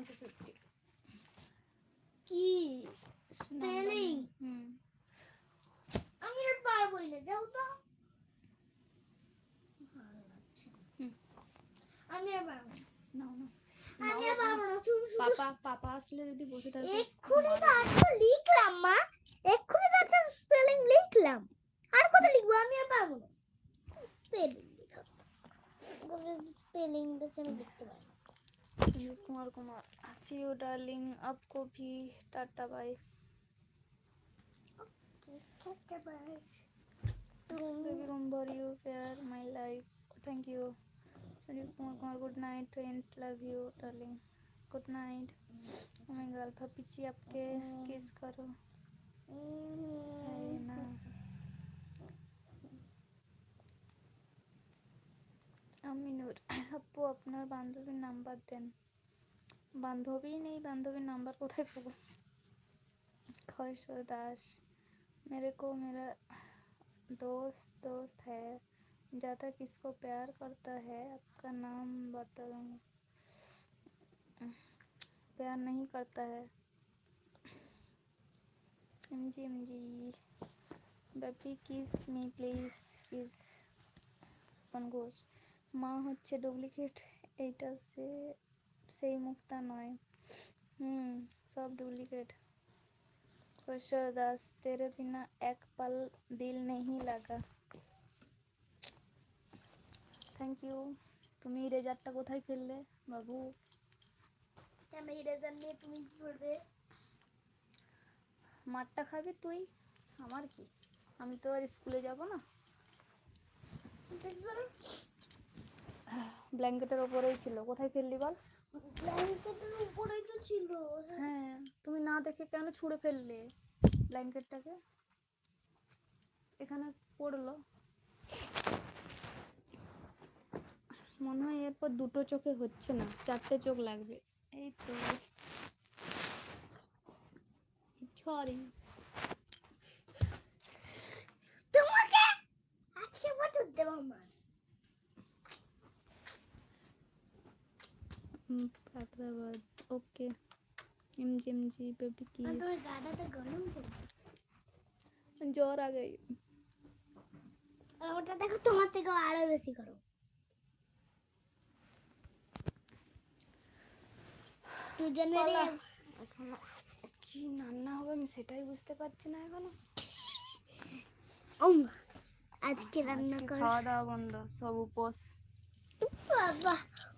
to 50 কি spelling আমি আর পারবোই না, যাও তো। আমি আর পারবো না, আমি আর পারবো না। পাপা আসলে যদি বসে থাকে এক্ষুনি তো আজকে লিখলাম মা, এক্ষুনি তো একটা স্পেলিং লিখলাম, আর কত লিখবো? আমি আর পারবো না স্পেলিং লেখা। स्पेलिंग बस मैं लिखते पाई। Sanjeev Kumar see you darling, आपको भी tata bye. Tata bye. remember you were my life, thank you। Sanjeev Kumar good night friends, love you darling, good night. मैं गल्फा पिची आपके किस करो है ना। আমিনুর আপু আপনার বান্ধবীর নাম্বার দেন। বান্ধবী নেই, বান্ধবীর নাম্বার কোথায় পাবো? खैशर दास मेरे को मेरा दोस्त है, ज़्यादा किसको प्यार करता है, आपका नाम बता दूँगा। प्यार नहीं करता है। एमजी बेबी किस मी प्लिज, किस सपन घोष। माँ হচ্ছে ডুপ্লিকেট, এইটা সেই মুক্তা নয়। सब डुप्लीकेट। खैशर दास तेरे बिना एक पल दिल नहीं लगा, থ্যাংক ইউ। তুমি রেজাল্টটা কোথায় ফেললে বাবু? কেন এই রেজাল্ট নিয়ে তুমি কি করবে? মারটা খাবি তুই, আমার কি? আমি তো আর স্কুলে যাব না। ব্ল্যাঙ্কেটের ওপরেই ছিল, কোথায় ফেললি বল? ব্ল্যাঙ্কেটের উপরেই তো ছিল। হ্যাঁ, তুমি না দেখে কেন ছুঁড়ে ফেললে ব্ল্যাঙ্কেটটাকে? এখানে পড়লো, মনে হয় এরপর দুটো চোখে হচ্ছে না, চারটে চোখ লাগবে। এই তো সরি। তোমাকে আজকে বছর দেব মা। हैदराबाद ओके। एमजी बेबी की তোমার গাটা তো গরম করে। জ্বর आ गई। আর ওটা দেখো তোমার থেকে আরো বেশি গরম। দুজনের কি রান্না হবে আমি সেটাই বুঝতে পারছি না এখনো। আজকে রান্না কর, খাওয়া দাওয়া বন্ধ, সব উপোস। বাবা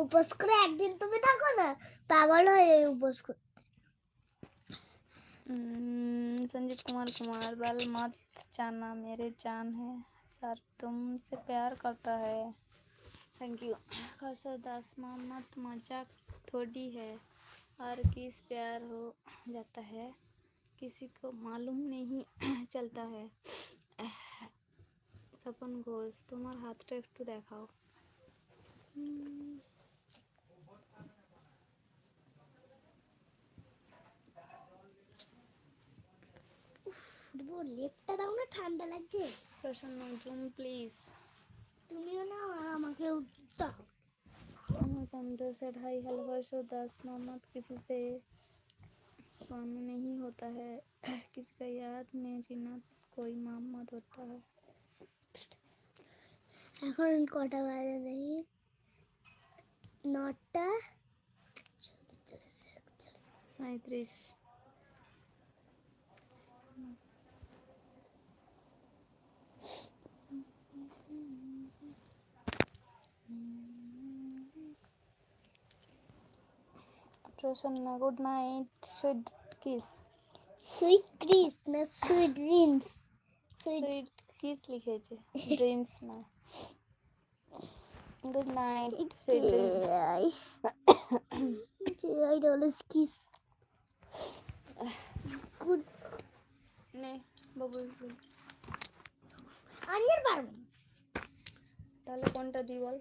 উপোস করে একদিন তুমি থাকো না, পাগল হয়ে উপোস করতে। संजीव कुमार बाल मत जाना, मेरे जान है सर, तुमसे प्यार करता है, थैंक यू। खैशर दास मोहम्मद मजाक थोड़ी है, और किस प्यार हो जाता है किसी को मालूम नहीं चलता है। सपन घोष तुम्हार हाथটা একটু দেখাও। লেপটা দাও না, ঠান্ডা লাগছে। প্রসন্ন জুম প্লিজ। তুমিও না আর আমাকেও দাও। बंदे से ढाई हलवाशो 10 मोहम्मद किसी से काम नहीं होता है, किसी का याद में जीना कोई मोहम्मद होता है। এখন কটা বাজে দেখি, 9টা 37। প্রসন্ন good night, sweet kiss. Sweet Chris না সুইট ড্রিমস? সুইট কিস লিখেছে, ড্রিমস না। Good night sweet dreams. I always kiss. Good. নে বাবু, আমি আর পারবো না। তাহলে কোনটা দিই বল?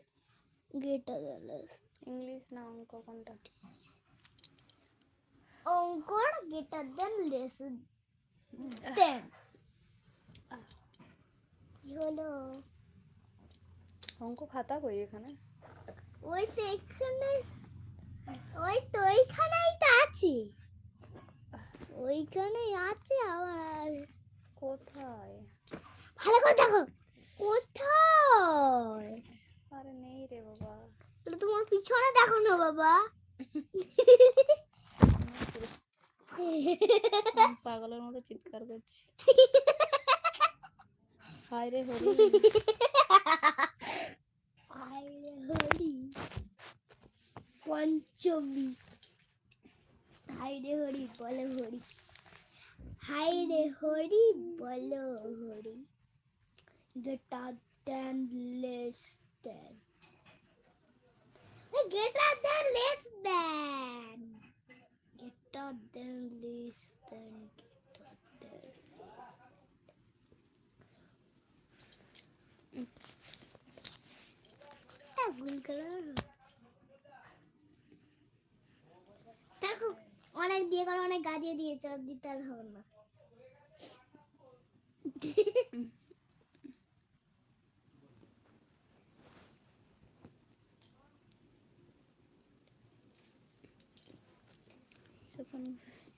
গেটা অলওয়েজ। ইংলিশ না অঙ্ক কোনটা? অঙ্ক গেটার দেন লেস দেন। কি হলো? অঙ্ক খাতা কই এখানে? ওই তো এখানে। ওই তো ওইখানেই তো আছে, ওইখানেই আছে আবার। কোথায়? ভালো করে দেখো কোথায়। আরে নেই রে বাবা। তাহলে তোমার পিছনে দেখো না বাবা। আমি পাগলের মতো চিৎকার করছি। হায় রে হরি। হায়রে হরি পঞ্চমী, হায়রে হরি বলো হরি, হায়রে হরি বলো Hari, greater than less than, greater than less than, greater than less than, greater than ভুল করলাম। দেখো অনেক দিয়ে করো, অনেক গাজিয়ে দিয়েছ, দিতে আর হবে না। যখন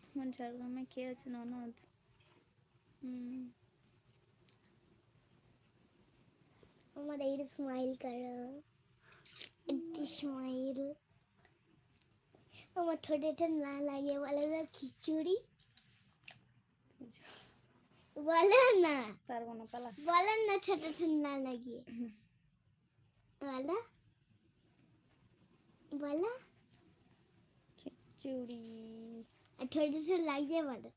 তোমার ঝাড়গ্রামে কে আছে ননদ? আমার এই স্মাইল করো, একটু স্মাইল। আমার ঠোঁটেটা না লাগে বলে না খিচুড়ি, বলে না, পারবো না, পালা। বলেন না ছোট ছোট না লাগিয়ে, বলো বলো, খিচুড়ি। আর ঠোঁটে ঠোঁট লাগিয়ে বলো,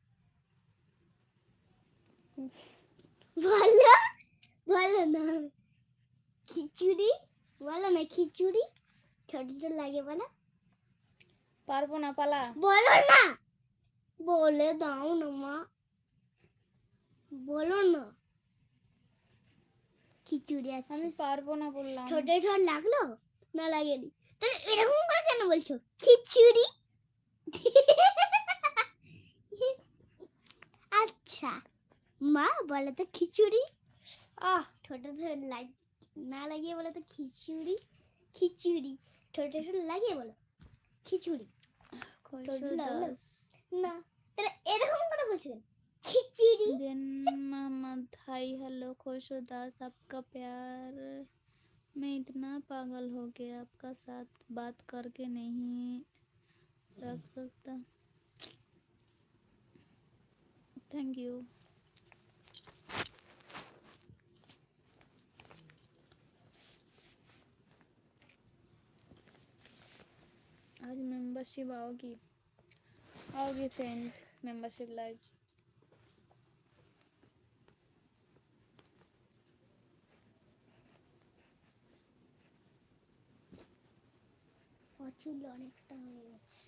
বলো বলো না খিচুড়ি, বলো না খিচুড়ি, ছোট ছোট লাগিয়ে বলো, পারবো না, পালা। বলো না, বলে দাও না মা, বলো না খিচুড়ি আছে। আমি পারবো না বললাম। ঠোঁটে ঠোঁট লাগলো না লাগেনি, তাহলে এরকম করে কেন বলছো খিচুড়ি? আচ্ছা মা বলে তো খিচুড়ি, ঠোঁটে ঠোঁট না লাগিয়ে বলে তো খিচুড়ি, খিচুড়ি ঠোঁটে ঠোঁট লাগিয়ে বলো খিচুড়ি। কৈশোর দাস। না তাহলে এরকম করে বলছো কেন? খিচুড়ি। देन मोहम्मद हाय हेलो खुशो दास, आपका प्यार मैं इतना पागल हो गया, आपका साथ बात करके नहीं रख सकता। Thank you. आज मेंबरशिप आओगी, आओगी फ्रेंड, मेंबरशिप लाइव। চুল অনেকটা হয়ে গেছে।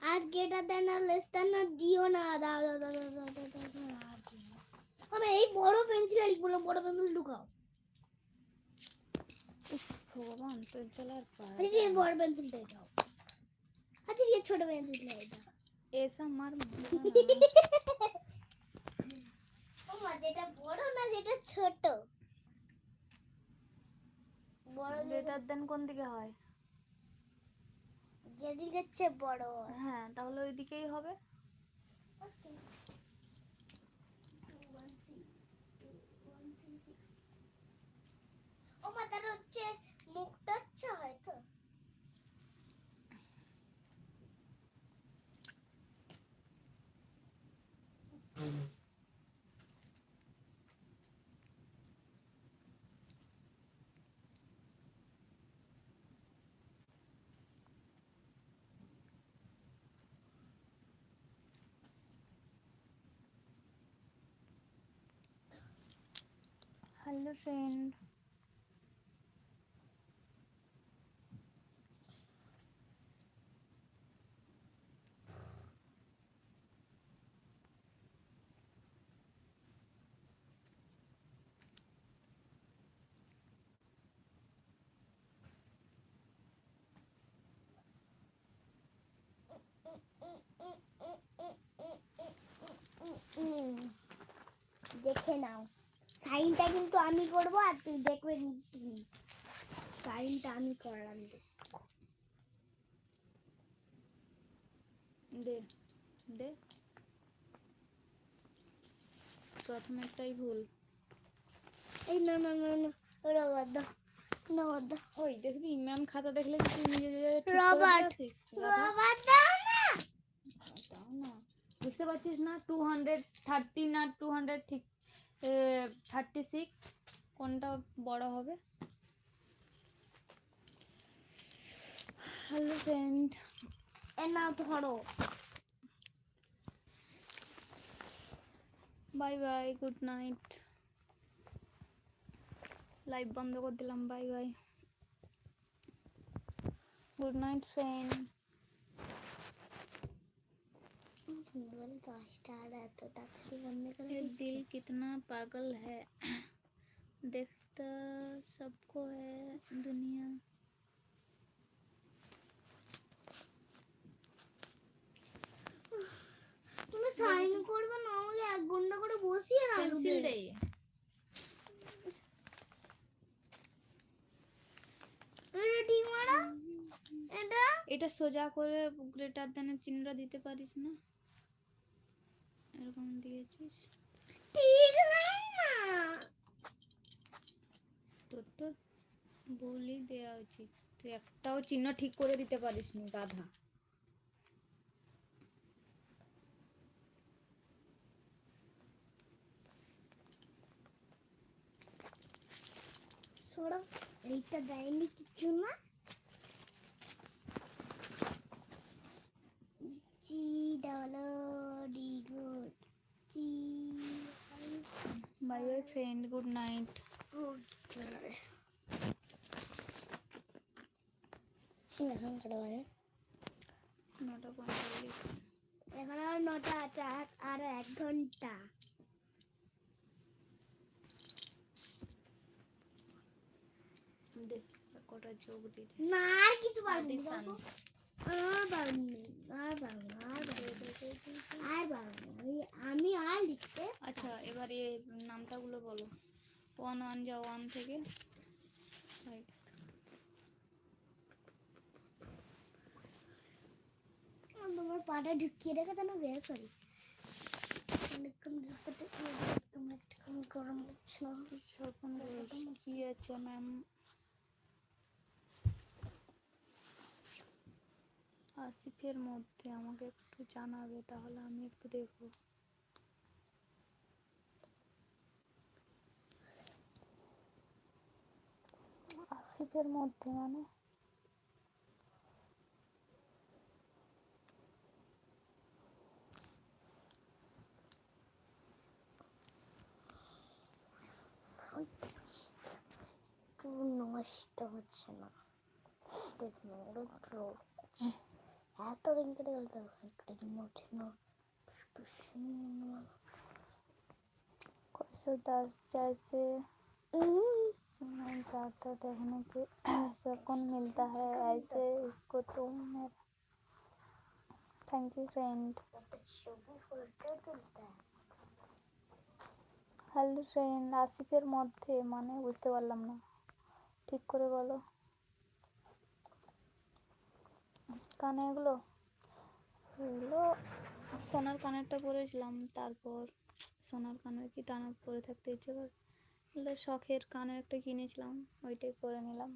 আর গ্রেটার দেন আর লেস দেন না দিও না, দাও দাও দাও দাও দাও দাও দাও। আমি এই বড় পেন্সিল লিখবো, বড় পেন্সিল ঢুকাও। उफ भगवान तो चला पार। আচ্ছা এই বড় পেন্সিলটাই দাও, আচ্ছা এই ছোট পেন্সিলটাই দাও। ऐसा मार ওমা যেটা বড় না যেটা ছোট, বড় গ্রেটার দেন কোন দিকে হয়? যেদিকে চেয়ে বড় হয়। হ্যাঁ তাহলে ওই দিকেই হবে। ওমা তার হচ্ছে মুখটা আচ্ছা হয় তো। Hello friend. দেখে নাও সাইনটা কিন্তু আমি করব আর তুই দেখবে তুমি সাইনটা আমি করলাম দে দে প্রথমে একটাই ভুল। এই না না না না ওরা বাদ দাও না বাদ দাও ওই দেখবি ম্যাম খাতা দেখলে কি তুই নিজে নিজে ঠিক করে রবার্ট আসিস? গাধা। রবার্ট দাও না দাও না, বুঝতে পারছিস না 230 না 200 ঠিক 36 কোনটা বড় হবে? হ্যালো ফ্রেন্ড, এ না ধরো bye bye, good night. Live বন্ধ করে দিলাম, bye bye, good night friend. बोल 10 आता टैक्सी बनने का ये दिल कितना पागल है, देखता सबको है दुनिया। তুমি সাইন করবে না আমাকে 1 ঘন্টা করে বসিয়ে রাখবে পেন্সিল দে, এটা ঠিক মারা এটা এটা সোজা করে গ্রেটার দেনের চিহ্নটা দিতে পারিস না? এরকম দিয়েছিস ঠিক না তোর তো বলি দেওয়া উচিত, তুই একটাও চিহ্ন ঠিক করে দিতে পারিসনি, গাধা। সরো এইটা দেয়নি কিছু না জি ডবল ডি গুড জি bye bye friend, good night. গুড এখন কত বাজে 9:45। এখন আর 9টা আছে আর 1 ঘন্টা দে কটা যোগ দি দে। না আর কিছু পারবি না Addition। আর পারবি না আর পারবি না আর পারবি না আমি আর লিখতে আচ্ছা এবার এই নামটাগুলো বলো। 1 1 যাও 1 থেকে 5। তোমার পাটা ঢুকিয়ে রেখে তাহলে বের করি অনেকক্ষণ ঢুকাতে তোমার একটু গরম লাগছে না সপন ঘোষ কি আছে ম্যাম? আসিফের মধ্যে আমাকে একটু জানাবে, তাহলে আমি একটু দেখবো। আসিফের মধ্যে মানে একটু নষ্ট হচ্ছে না দেখুন এত দিন কেটে গেল তো একটা দিন ওঠে না कैसे 10 जैसे चैनल जाता देखने के सुकून मिलता है, ऐसे इसको तुम मेरा। Thank you friend. Hello friend, আসিফের মধ্যে মানে বুঝতে পারলাম না, ঠিক করে বলো। কানে এগুলো এগুলো সোনার কানেরটা পরেছিলাম, তারপর সোনার কানের কি টানা পরে থাকতে ইচ্ছে করে, এগুলো শখের কানের একটা কিনেছিলাম, ওইটাই পরে নিলাম।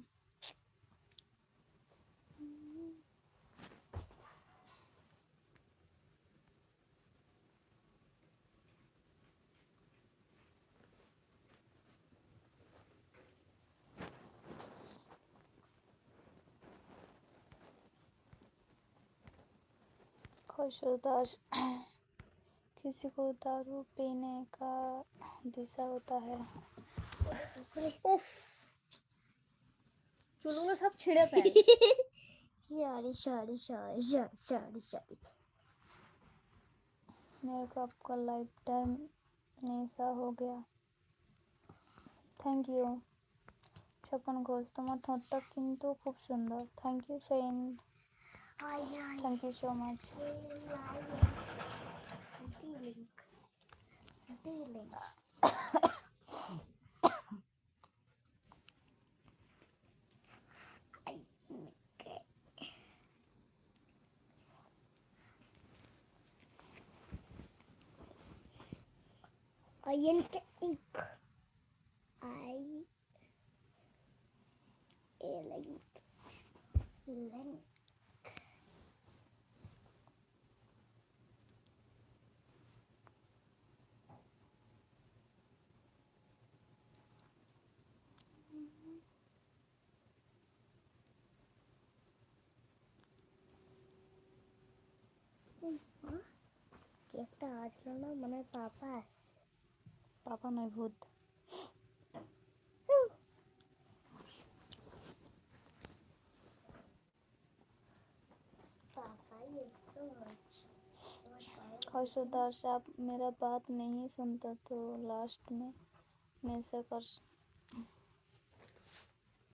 खुशदास किसी को दारू पीने का दिशा होता है। उफ, चुलूंगा सब छिड़े पैर। सॉरी मेरे को आपका लाइफ टाइम नेशा हो गया। थैंक यू স্বপন ঘোষ, তোমার ঠোঁটটা কিন্তু খুব সুন্দর। Thank you friend, thank you so much. आयन का इंक आई ए लिंक लिंक কি একটা আসলো না মানে পাপা আসছে पापा नहीं भूत पापा ये तो खौशदास आप मेरा बात नहीं सुनता तो लास्ट में ऐसा कर